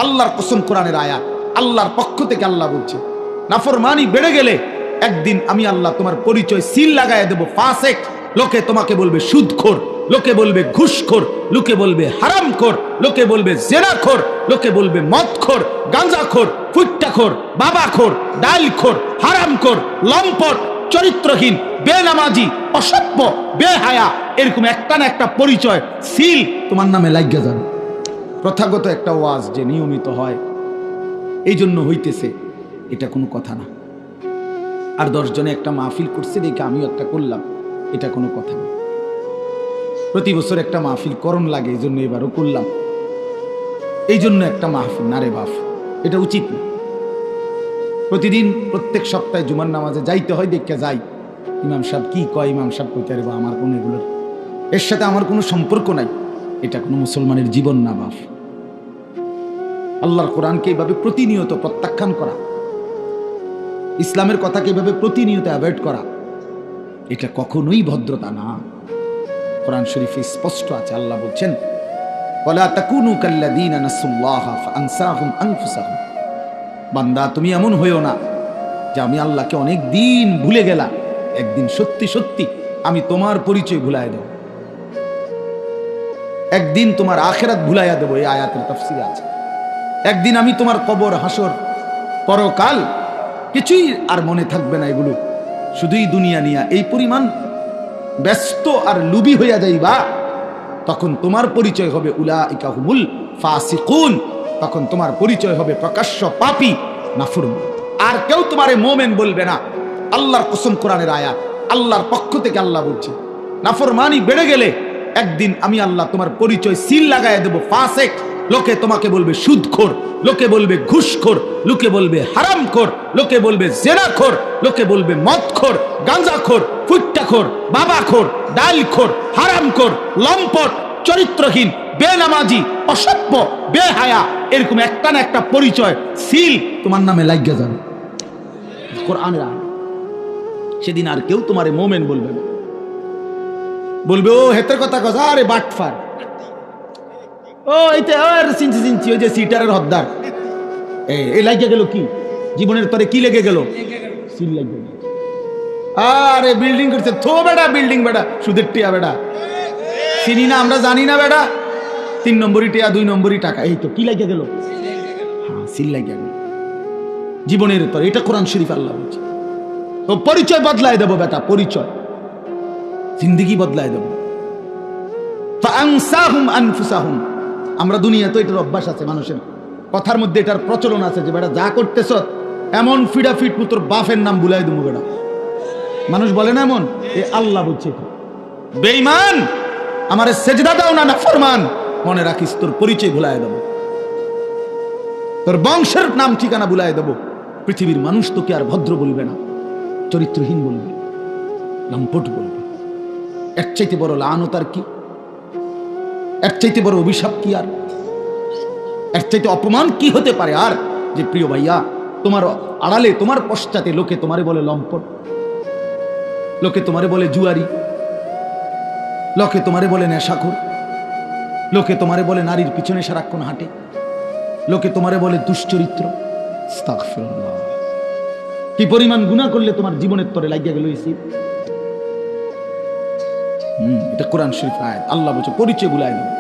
আল্লাহর কসম, কোরআনের আয়াত, আল্লাহর পক্ষ থেকে আল্লাহ বলছে, নাফরমানি বেড়ে গেলে একদিন আমি আল্লাহ তোমার পরিচয় সিল লাগায় দেব ফাসেক। লোকে তোমাকে বলবে সুদখোর, লোকে বলবে ঘুষখোর, লোকে বলবে হারামখোর, লোকে বলবে জেনাখোর, লোকে বলবে মদখোর, গাঁজাখোর, ফুট্টাখোর, বাবাখোর, ডালখোর, হারামখোর, লম্পট, চরিত্রহীন, বেনামাজি, অসভ্য, বেহায়া, এরকম একটা না একটা পরিচয় সিল তোমার নামে লাগিয়ে যাবে। প্রথাগত একটা ওয়াজ যে নিয়মিত হয়, এই জন্য হইতেছে, এটা কোনো কথা না। আর 10 জনে একটা মাহফিল করছে দেখে আমিও একটা করলাম, এটা কোনো কথা না। প্রতি বছর একটা মাহফিল করণ লাগে, এই জন্য এবারও করলাম, এই জন্য একটা মাহফিল না রে বাপ, এটা উচিত না। প্রতিদিন প্রত্যেক সপ্তাহে জুমার নামাজে যাইতে হয়, দেখে যাই ইমাম সাহেব কি কয়, ইমাম সাহেব কইতে পারবো, আমার কোনো এগুলোর এর সাথে আমার কোনো সম্পর্ক নাই। এটা কোনো মুসলমানের জীবন না বাপ। আল্লাহর কোরআনকে এইভাবে প্রতিনিয়ত প্রত্যাখ্যান করা, ইসলামের কথাকে এইভাবে প্রতিনিয়ত অ্যাভয়েড করা, এটা কখনোই ভদ্রতা না। কোরআন শরীফে স্পষ্ট আছে, আল্লাহ বলছেন, ওয়ালা তাকুনু কাল্লাযীনা নাসুল্লাহা ফাআনসাহুম আনফুসাহুম। বান্দা তুমি এমন হইও না যে আমি আল্লাহকে অনেক দিন ভুলে গেলাম, একদিন সত্যি সত্যি আমি তোমার পরিচয় ভুলাইয়া দেব, একদিন তোমার আখিরাত ভুলাইয়া দেব। এই আয়াতের তাফসীরে আছে, একদিন আমি তোমার কবর, হাসর, পরকাল কিছুই আর মনে থাকবে না, এগুলো শুধুই দুনিয়া নিয়া এই পরিমাণ ব্যস্ত আর লুবি হইয়া যাইবা, তখন তোমার পরিচয় হবে উলাইকা হুমুল ফাসিকুন। তখন তোমার পরিচয় হবে প্রকাশ্য পাপী, নাফরমান। আর কেউ তোমারে মুমিন বলবে না। আল্লাহর কসম, কোরআনের আয়াত, আল্লাহর পক্ষ থেকে আল্লাহ বলছে, নাফরমানি বেড়ে গেলে একদিন আমি আল্লাহ তোমার পরিচয় সিল লাগায় দেব ফাসেক। লোকে তোমাকে বলবে সুদখোর, লোকে বলবে ঘুষখোর, লোকে বলবে হারামখোর, লোকে বলবে জেনাখোর, লোকে বলবে মদখোর, গাঁজাখোর, ফুট্টাখোর, বাবাখোর, ডালখোর, হারামখোর, লম্পট, চরিত্রহীন, বেনামাজি, অসভ্য, বেহায়া, এরকম একটা না একটা পরিচয় সিল তোমার নামে লাগিয়ে যাবে। কোরআনের আয়াত। সেদিন আর কেউ তোমারে মুমিন বলবে না, বলবে ও হেতের কথা কথা, আরে বাটফার, ও এইটা চিনছি চিনছি, ওই যে সিটারের হদ্দার, এই লাগিয়ে গেল কি জীবনের তরে, কি লেগে গেল, সিল লাগিয়ে গেল। আরে বিল্ডিং করছে, থো বেটা বিল্ডিং, বেটা সুদের টিয়া, বেটা চিনি না, আমরা জানি না বেটা, 3 নম্বরই টিয়া, 2 নম্বরই টাকা, এই তো কি লাগিয়ে গেল, হ্যাঁ সিল লাগিয়ে গেল জীবনের তরে। এটা কোরআন শরীফ আল্লাহ বলছে। তো পরিচয় বদলায় দেবো বেটা, পরিচয়, জিন্দেগি বদলায় দেবো। ফাআনসাহুম আনফুসাহুম। আমরা দুনিয়া তো এটার অভ্যাস আছে, মানুষের কথার মধ্যে এটার প্রচলন আছে যে বেটা যা করতেছ এমন ফিডাফিট পুত্র বাপের নাম ভুলাই দেবো বেটা। মানুষ বলে না এমন, এ আল্লাহ বলছে, বেঈমান আমারে সেজদা দাও না, নাফরমান, মনে রাখিস তোর পরিচয় ভুলাই দেবো, তোর বংশের নাম ঠিকানা ভুলাই দেবো। পৃথিবীর মানুষ তোকে আর ভদ্র বলবে না, চরিত্রহীন বলবে, লম্পট বলবে। এর চাইতে বড় লানত আর কি, এর চাইতে বড় অভিশাপ কি আর, এর চাইতে অপমান কি হতে পারে আর, যে প্রিয় ভাইয়া তোমার আড়ালে, তোমার পশ্চাতে লোকে তোমারে বলে লম্পট, লোকে তোমারে বলে জুয়ারি, লোকে তোমারে বলে নেশাখোর, লোকে তোমারে বলে নারীর পিছনে সারাক্ষণ হাঁটে, লোকে তোমারে বলে দুশ্চরিত্র। আস্তাগফিরুল্লাহ। কি পরিমাণ গুনাহ করলে তোমার জীবনের তরে লাগিয়া গেল এই। এটা কোরআন শরীফ আয়াত। আল্লাহ বলছে পরিচয় ভুলাই দেবো,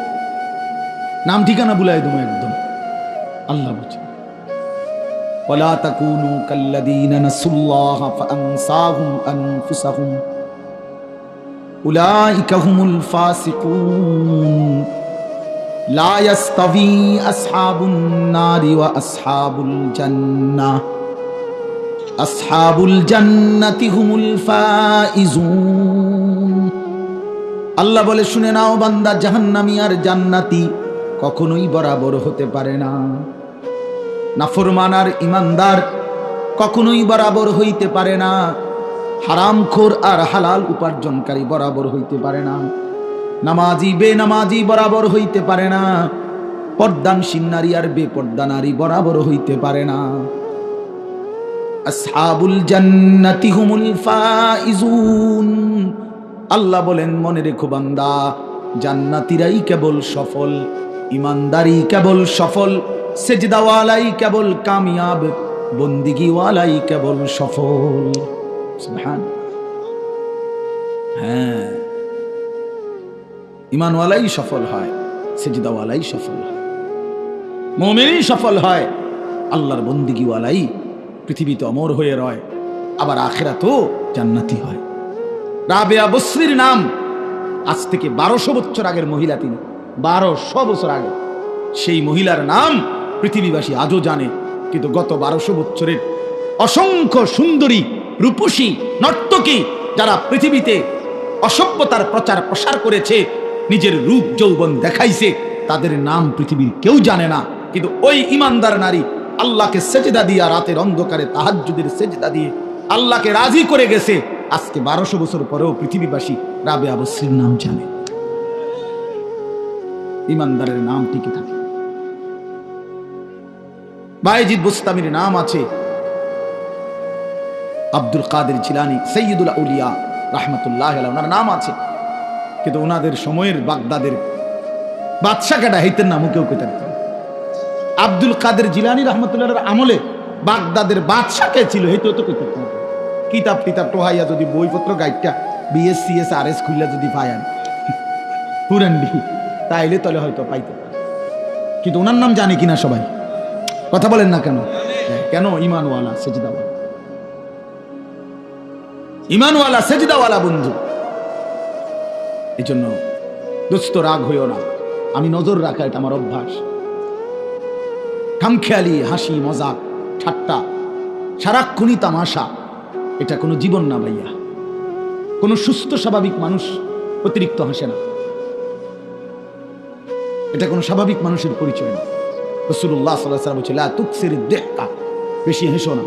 নাম ঠিকানা ভুলাই দেবো একদম। আল্লাহ বলছে ওয়ালা তাকুনু কাল্লাযীনা নাসুল্লাহা ফাআনসাহুম আনফুসাহুম উলাইকা হুমুল ফাসিকুন লা ইয়াস্তাবি আসহাবুন নারি ওয়া আসহাবুল জান্নাহ আসহাবুল জান্নাতি হুমুল ফাইজুন। আল্লাহ বলে শুনে নাও বান্দা, জাহান্নামী আর জান্নাতি কখনোই বরাবর হতে পারে না। নাফরমান আর ইমানদার কখনোই বরাবর হইতে পারে না। হারামখোর আর হালাল উপার্জনকারী বরাবর হইতে পারে না। নামাজি বেনামাজি বরাবর হইতে পারে না। পর্দানশীল নারী আর বেপর্দা নারী বরাবর হইতে পারে না। আসহাবুল জান্নাতি হুমুল ফাইজুন। আল্লাহ বলেন মনে রেখো বান্দা, জান্নাতীরাই কেবল সফল, ইমানদারি কেবল সফল, সেজদাওয়ালাই কেবল কামিয়াব, বন্দিগিওয়ালাই কেবল সফল। সুবহান। হ্যাঁ, ঈমানওয়ালাই সফল হয়, সেজদাওয়ালাই সফল হয়, মুমিনই সফল হয়, আল্লাহর বন্দিগিওয়ালাই পৃথিবীতে অমর হয়ে রয়, আবার আখিরাতেও জান্নাতি হয়। রাবেয়া বসরির নাম, আজ থেকে 1200 বছর আগের মহিলা তিনি, 1200 বছর আগে সেই মহিলার নাম পৃথিবীবাসী আজও জানে। কিন্তু গত 1200 বছরের অসংখ্য সুন্দরী রূপসী নর্তকী যারা পৃথিবীতে অসভ্যতার প্রচার প্রসার করেছে, নিজের রূপ যৌবন দেখাইছে, তাদের নাম পৃথিবীর কেউ জানে না। কিন্তু ওই ইমানদার নারী আল্লাহকে সেজদা দিয়া, রাতের অন্ধকারে তাহাজ্জুদের সেজদা দিয়ে আল্লাহকে রাজি করে গেছে। আজকে 1200 বছর পরেও পৃথিবীবাসী রাবেয়া বসরির নাম জানে। ইমানদারের নাম টিকে থাকে। বায়েজিদ বুস্তামির নাম আছে, আব্দুল কাদের জিলানী সৈয়দুল আউলিয়া রাহমাতুল্লাহ আলাইহি ওনার নাম আছে। কিন্তু ওনাদের সময়ের বাগদাদের বাদশা কেডা হইতেন না, মুখেও কইতেন। আব্দুল কাদের জিলানী রাহমাতুল্লাহর আমলে বাগদাদের বাদশা কে ছিল হইতো তো কইতেন। কিতাব কিতাব টোহাইয়া যদি বইপত্র গাইডটা বিএসসিএস আরএস খুললে যদি পায়ান পুরান্ডি, তাইলে তলে হয়তো পাইতে। কিন্তু ওনার নাম জানে কিনা সবাই? কথা বলেন না কেন? কেন? ঈমানওয়ালা সেজদাওয়ালা, ঈমানওয়ালা সেজদাওয়ালা বন্ধু। এই জন্য দোস্ত রাগ হইও না, আমি নজর রাখা এটা আমার অভ্যাস। খামখেয়ালি হাসি মজাক ঠাট্টা সারাক্ষণই তামাশা, এটা কোনো জীবন না ভাইয়া। কোনো সুস্থ স্বাভাবিক মানুষ অতিরিক্ত হাসে না, এটা কোনো স্বাভাবিক মানুষের পরিচয় না। রাসূলুল্লাহ সাল্লাল্লাহু আলাইহি ওয়াসাল্লাম বলেছেন, লা তুকসিরিদ দিহকা, বেশি হেসো না।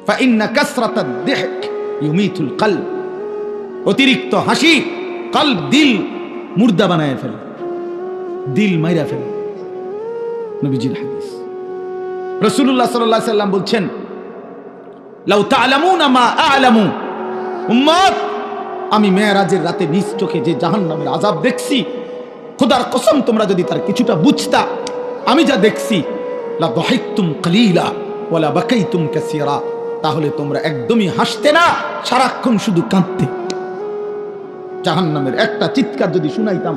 ফা ইন্না কাসরাতাদ দিহক ইউমিতুল কলব, অতিরিক্ত হাসি কলব দিল মুর্দা বানায় ফেলে, দিল মাইরা ফেলে। নবীজির হাদিস। রাসূলুল্লাহ সাল্লাল্লাহু আলাইহি ওয়াসাল্লাম বলছেন, লাউ তা'লামুনা মা আ'লামু, উম্মত আমি মেরাজের রাতে নিজ চোখে যে জাহান্নামের আযাব দেখছি, খোদার কসম তোমরা যদি তার কিছুটা বুঝতা, আমি যা দেখছি, লা দাহিকতুম কালিলা ওয়া লা বাকাইতুম কাসীরা, তাহলে তোমরা একদমই হাসতে না, সারাক্ষণ শুধু কাঁদতে। জাহান্নামের একটা চিৎকার যদি শুনাইতাম,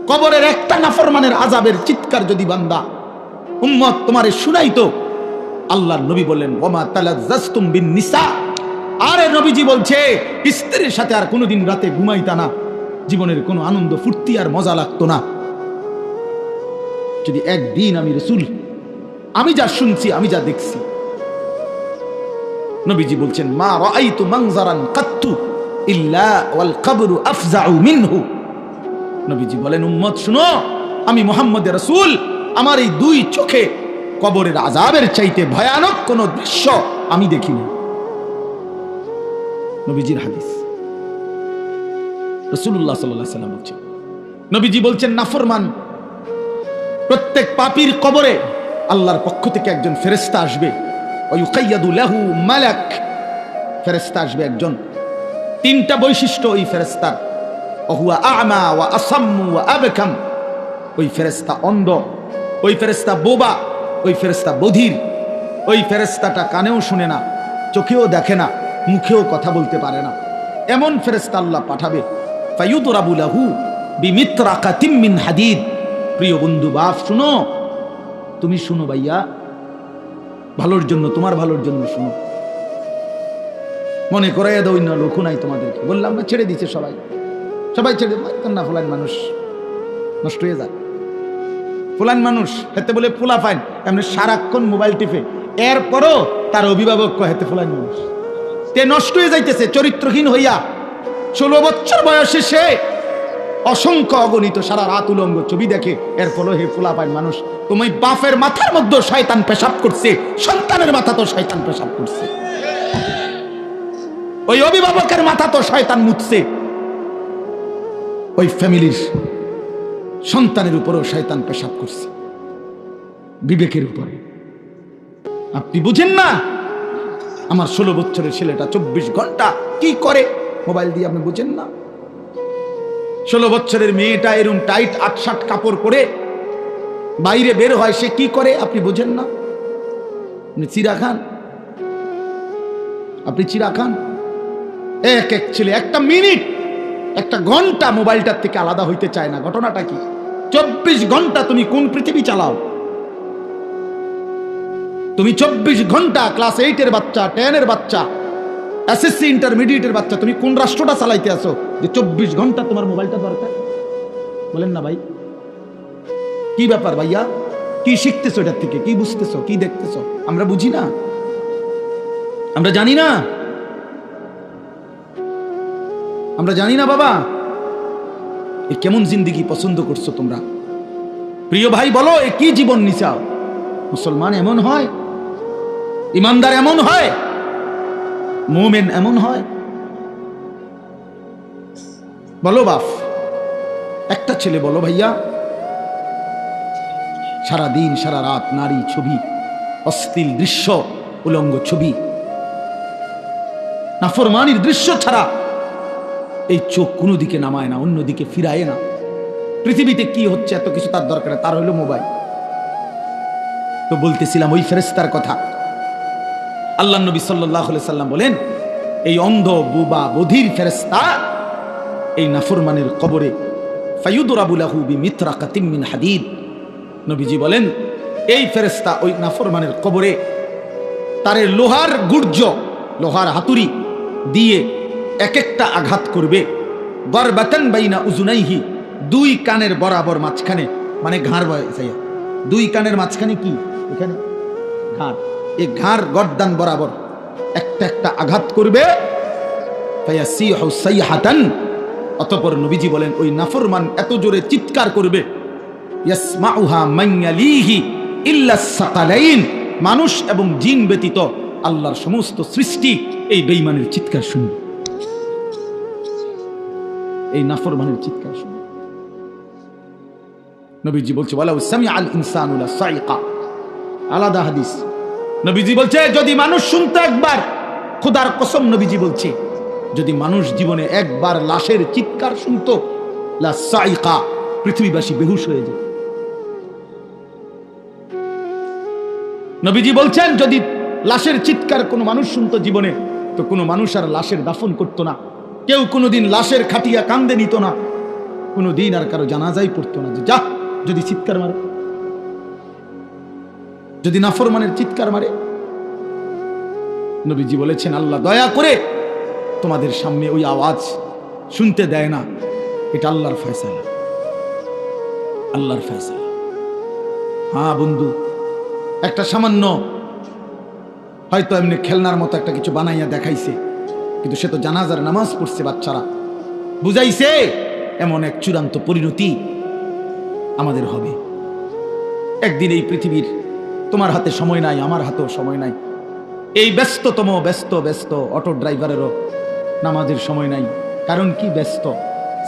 কবরের একটা নাফরমানের আযাবের চিৎকার যদি বান্দা উম্মত তোমারে শুনাইতো, আল্লাহর নবী বললেন, ওয়ামা তালাজ্জাসতুম বিন নিসা, আরে নবীজি বলছে স্ত্রীর সাথে আর কোনোদিন রাতে ঘুমাইতা না, জীবনের কোনো আনন্দ ফুর্তি আর মজা লাগতো না। যদি একদিন আমি রাসূল, আমি যা শুনছি, আমি যা দেখছি, নবীজি বলছেন, মা রাআইতু মানজারান কাত্তু ইল্লা ওয়াল কবরু আফজাউ মিনহু। নবীজি বলেন, উম্মত শুনো, আমি মুহাম্মদ রাসূল, আমার এই দুই চোখে কবরের আযাবের চাইতে ভয়ানক কোন দৃশ্য আমি দেখিনি। নবীজির হাদিস। রাসূলুল্লাহ সাল্লাল্লাহু আলাইহি ওয়াসাল্লাম বলছেন, নবীজি বলছেন, নাফরমান প্রত্যেক পাপীর কবরে আল্লাহর পক্ষ থেকে একজন ফেরেশতা আসবে, ওয়া ইউকাইয়াদু লাহু মালাক, ফেরেশতা আসবে একজন। তিনটা বৈশিষ্ট্য ওই ফেরেশতার, ওহুয়া আ'মা ওয়া আসাম্মু ওয়া আবকাম, ওই ফেরেশতা অন্ধ, ওই ফেরেশতা বোবা, ওই ফেরেশতা বধির, ওই ফেরেশতাটা কানেও শুনে না, চোখেও দেখে না, মুখেও কথা বলতে পারে না। এমন ফেরেশতা আল্লাহ পাঠাবে, ফায়ুদরাবু লাহু বিমিতরাকাতিম মিন হাদিদ। প্রিয় বন্ধু বাপ শুনো, তুমি শুনো ভাইয়া, ভালোর জন্য, তোমার ভালোর জন্য শুনো। মনে করাইয়া দাও না, লোক নাই তোমাদেরকে, বললাম না ছেড়ে দিচ্ছে সবাই, সবাই ছেড়ে না, ফুলান মানুষ নষ্ট হয়ে যায়। ফুলান মানুষ হেতে বলে ফুলা ফাইন, এমনি সারাক্ষণ মোবাইল টিপে, এরপরও তার অভিভাবক হেতে ফুলান মানুষ, তে নষ্ট হয়ে যাইতেছে চরিত্রহীন হইয়া। 16 বছর বয়সে সে অসংখ্য অগণিত সারা রাত উলঙ্গ ছবি দেখে, এর ফলে হে ফুলা পাইন মানুষ, তুমি বাপের মাথার মধ্যে শয়তান পেশাব করছে, সন্তানের মাথা তো শয়তান পেশাব করছে, ওই অভিভাবকের মাথা তো শয়তান মুছছে, ওই ফ্যামিলির সন্তানের উপরেও শয়তান পেশাব করছে, বিবেকের উপরে। আপনি বুঝেন না, আমার 16 বছরের ছেলেটা 24 ঘন্টা কি করে মোবাইল দিয়ে, আপনি বুঝেন না? 16 বছরের মেয়েটা এরকম টাইট 8-7 কাপড় পরে বাইরে বের হয়, সে কি করে আপনি বোঝেন না? আপনি চিরা খান, আপনি চিরা খান। এক এক ছেলে একটা মিনিট, একটা ঘন্টা মোবাইলটার থেকে আলাদা হইতে চায় না। ঘটনাটা কি? 24 ঘন্টা তুমি কোন পৃথিবী চালাও? তুমি 24 ঘন্টা ক্লাস 8-এর বাচ্চা, 10-এর বাচ্চা, এসএসসি ইন্টারমিডিয়েটের বাচ্চা, তুমি কোন রাষ্ট্রটা চালাইতে আসো যে 24 ঘন্টা তোমার মোবাইলটা দরকার? বলেন না ভাই, কি ব্যাপার ভাইয়া? কি শিখতেছো এটার থেকে? কি বুঝতেছো? কি দেখতেছো? আমরা বুঝি না, আমরা জানি না, আমরা জানি না বাবা। এ কেমন জিন্দেগি পছন্দ করছো তোমরা? প্রিয় ভাই বলো, এ কি জীবন নিচাও? মুসলমান এমন হয়? ইমানদার এমন হয়? মুমিন এমন হয়? বলো বাপ, একটা ছেলে বলো ভাইয়া, সারা দিন সারা রাত নারী ছবি, অশ্লীল দৃশ্য, উলঙ্গ ছবি, নাফরমানির দৃশ্য ছাড়া এই চোখ কোনো দিকে নামায় না, অন্যদিকে ফিরায় না। পৃথিবীতে কি হচ্ছে এত কিছু তার দরকার, তার হইল মোবাইল। তো বলতেছিলাম ওই ফেরেশতার কথা। আল্লাহ নবী সাল্লাল্লাহু আলাইহি সাল্লাম বলেন, এই অন্ধ বুবা বধির ফেরেশতা এই নাফরমানের কবরে ফায়ুদরাবু লাহু বিমিতরাকাতিম মিন হাদিদ, নবীজি বলেন এই ফেরেশতা ওই নাফরমানের কবরে তারে লোহার গুর্জ, লোহার হাতুড়ি দিয়ে এক একটা আঘাত করবে। গরবাতান বাইনা উজুনাইহি, দুই কানের বরাবর মাঝখানে, মানে ঘাড়, দুই কানের মাঝখানে কি এখানে ঘাড়, এই ঘাড় গর্দান বরাবর একটা একটা আঘাত করবে। ফায়াসিহু সাইহাতান, অতঃপর নবীজি বলেন ওই নাফরমান এত জোরে চিৎকার করবে, ইয়াসমাউহা মান ইয়ালিহি ইল্লা সাকালাইন, মানুষ এবং জিন ব্যতীত আল্লাহর সমস্ত সৃষ্টি এই বেঈমানের চিৎকার শুনবে, এই নাফরমানের চিৎকার শুনবে। নবীজি বলছে ওয়ালাউ সামিআল ইনসানু লাসাইকা, আলাদা হাদিস। নবীজি বলছে যদি মানুষ শুনতো একবার, খোদার কসম নবীজি বলছে যদি মানুষ জীবনে একবার লাশের চিৎকার শুনতো, লাসাইকা, পৃথিবীবাসী বেহুশ হয়ে যেত। নবীজি বলছেন যদি লাশের চিৎকার কোনো মানুষ শুনতো জীবনে, তো কোনো মানুষ আর লাশের দাফন করতো না, কেউ কোনোদিন লাশের খাটিয়া কান্দে নিত না, কোনোদিন আর কারো জানাজাই পড়তো না। যে যা, যদি চিৎকার মারে, যদি নাফরমানের চিৎকার মারে। নবীজি বলেছেন আল্লাহ দয়া করে তোমাদের সামনে ওই আওয়াজ শুনতে দেয় না, এটা আল্লাহর ফয়সালা, আল্লাহর ফয়সালা। হ্যাঁ বন্ধু, একটা সামান্য হয়তো এমনি খেলনার মতো একটা কিছু বানাইয়া দেখাইছে, কিন্তু সে তো জানাজার নামাজ পড়ছে, বাচ্চারা বুঝাইছে এমন এক চূড়ান্ত পরিণতি আমাদের হবে একদিন। এই পৃথিবীর তোমার হাতে সময় নাই, আমার হাতেও সময় নাই। এই ব্যস্ততম ব্যস্ত অটো ড্রাইভারেরও নামাজের সময় নাই। কারণ কি? ব্যস্ত।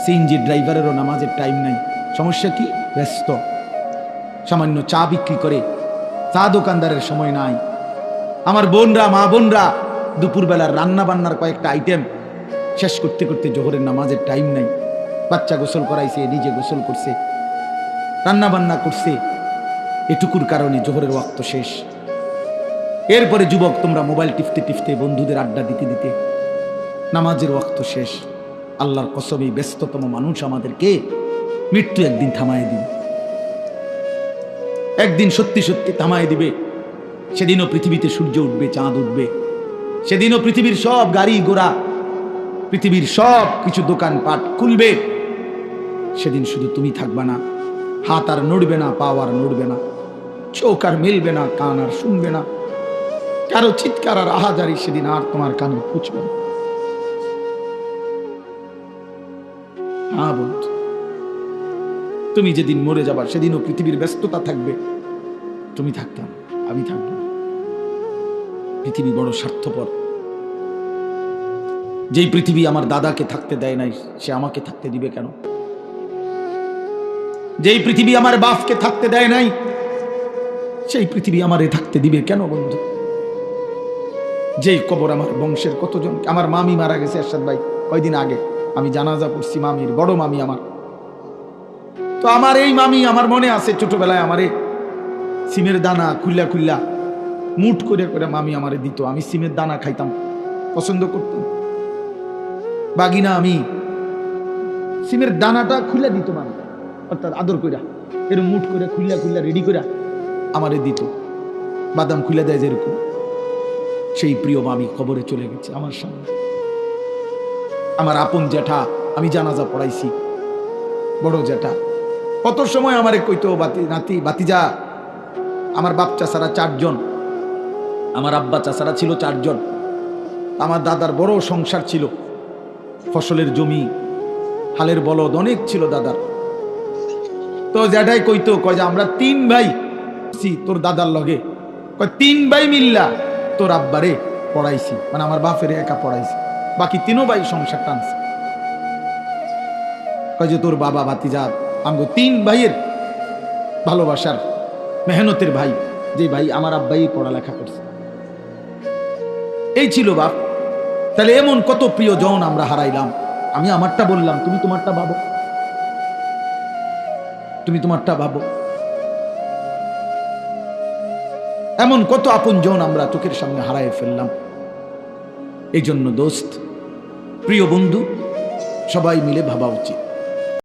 সিএনজি ড্রাইভারেরও নামাজের টাইম নাই। সমস্যা কি? ব্যস্ত। সামান্য চা বিক্রি করে চা দোকানদারের সময় নাই। আমার বোনরা, মা বোনরা দুপুরবেলার রান্না বান্নার কয়েকটা আইটেম শেষ করতে করতে জোহরের নামাজের টাইম নাই। বাচ্চা গোসল করাইছে, নিজে গোসল করছে, রান্না বান্না করছে, এটুকুর কারণে জোহরের ওয়াক্ত শেষ। এরপরে যুবক তোমরা মোবাইল টিপতে টিপতে, বন্ধুদের আড্ডা দিতে দিতে নামাজের ওয়াক্ত শেষ। আল্লাহর কসম এই ব্যস্ততম মানুষ আমাদেরকে মৃত্যু একদিন থামায় দিবে, একদিন সত্যি সত্যি থামায় দিবে। সেদিনও পৃথিবীতে সূর্য উঠবে, চাঁদ উঠবে, সেদিনও পৃথিবীর সব গাড়ি ঘোড়া, পৃথিবীর সব কিছু দোকানপাট খুলবে। সেদিন শুধু তুমি থাকবা না, হাত আর নড়বে না, পা আর নড়বে না, চোখ আর মেলবে না, কান আর শুনবে না, কারো চিৎকার আর আহাজারি সেদিন আর তোমার কানে পুছবে না। হ্যাঁ বন্ধু, তুমি যেদিন মরে যাবার সেদিনও পৃথিবীর ব্যস্ততা থাকবে, তুমি থাকতাম, আমি থাকতাম। পৃথিবী বড় স্বার্থপর। যেই পৃথিবী আমার দাদাকে থাকতে দেয় নাই, সে আমাকে থাকতে দিবে কেন? যেই পৃথিবী আমার বাপকে থাকতে দেয় নাই, সেই পৃথিবী আমারে থাকতে দিবে কেন বন্ধু? যেই কবর আমার বংশের কতজন, আমার মামি মারা গেছে এরশাদ ভাই কয়দিন আগে, আমি জানাজা পড়ছি মামির, বড় মামি আমার, তো আমার এই মামি, আমার মনে আছে ছোটবেলায় আমারে সিমের দানা খুল্লা খুল্লা মুঠ করে করে মামি আমারে দিত। আমি সিমের দানা খাইতাম, পছন্দ করতাম। বাগিনা আমি সিমের দানাটা খুলে দিত মামি, অর্থাৎ আদর কইরা এরকম মুঠ করে খুল্লা খুল্লা রেডি করে আমারে দিত। বাদাম খুলে দেয় যেরকম, সেই প্রিয় মামি কবরে চলে গেছে আমার সামনে। আমার আপন জ্যাঠা, আমি জানাজা পড়াইছি, বড় জ্যাঠা কত সময় আমারে কইতো, নাতি বাতিজা, আমার বাপ চাচারা 4 জন, আমার আব্বা চাচারা ছিল 4 জন। আমার দাদার বড় সংসার ছিল, ফসলের জমি, হালের বলদ অনেক ছিল দাদার। তো জ্যাঠাই কইতো, কয় যে আমরা 3 ভাই তোর দাদার লগে, কয় 3 ভাই মিল্লা তোর আব্বারে পড়াইছি, মানে আমার বাপের একা পড়াইছি, বাকি 3 ভাই সংসার টানছে। কয় যে তোর বাবা ভাতিজা আমগো 3 ভাইয়ের ভালোবাসার মেহনতের ভাই, যে ভাই আমার আব্বাই পড়ালেখা করছে, এই ছিল বাপ। তাহলে এমন কত প্রিয় জন আমরা হারাইলাম। আমি আমারটা বললাম, তুমি তোমারটা ভাবো, তুমি তোমারটা ভাবো। এমন কত আপন জন আমরা চোখের সামনে হারাই ফেললাম। এই জন্য দোস্ত, প্রিয় বন্ধু, সবাই মিলে ভাবা উচিত।